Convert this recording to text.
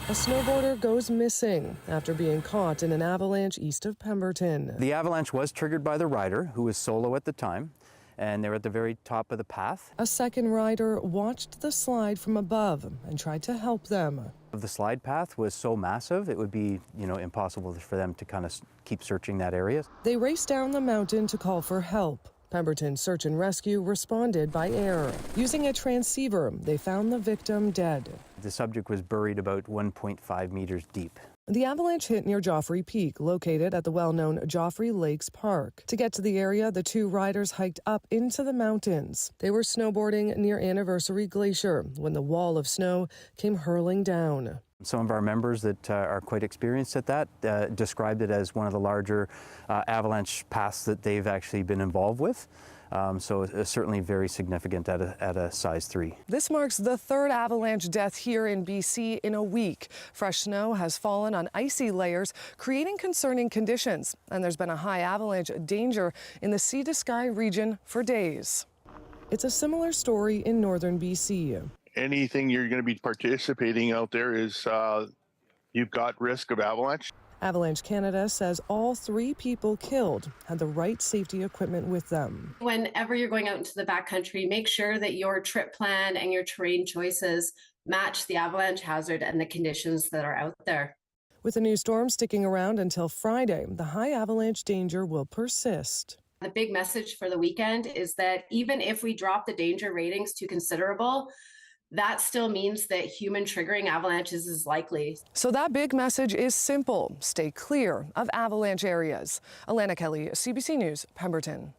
A snowboarder goes missing after being caught in an avalanche east of Pemberton. The avalanche was triggered by the rider, who was solo at the time, and they were at the very top of the path. A second rider watched the slide from above and tried to help them. The slide path was so massive, it would be, impossible for them to kind of keep searching that area. They raced down the mountain to call for help. Pemberton Search and Rescue responded by air. Using a transceiver, they found the victim dead. The subject was buried about 1.5 meters deep. The avalanche hit near Joffrey Peak, located at the well-known Joffrey Lakes Park. To get to the area, the two riders hiked up into the mountains. They were snowboarding near Anniversary Glacier when the wall of snow came hurling down. Some of our members that are quite experienced at that described it as one of the larger avalanche paths that they've actually been involved with. So it's certainly very significant at a size 3. This marks the third avalanche death here in BC in a week. Fresh snow has fallen on icy layers, creating concerning conditions. And there's been a high avalanche danger in the Sea to Sky region for days. It's a similar story in northern BC. Anything you're going to be participating out there is you've got risk of avalanche. Avalanche Canada says all 3 people killed had the right safety equipment with them. Whenever you're going out into the backcountry, make sure that your trip plan and your terrain choices match the avalanche hazard and the conditions that are out there. With the new storm sticking around until Friday, the high avalanche danger will persist. The big message for the weekend is that even if we drop the danger ratings to considerable, that still means that human triggering avalanches is likely. So that big message is simple. Stay clear of avalanche areas. Alanna Kelly, CBC News, Pemberton.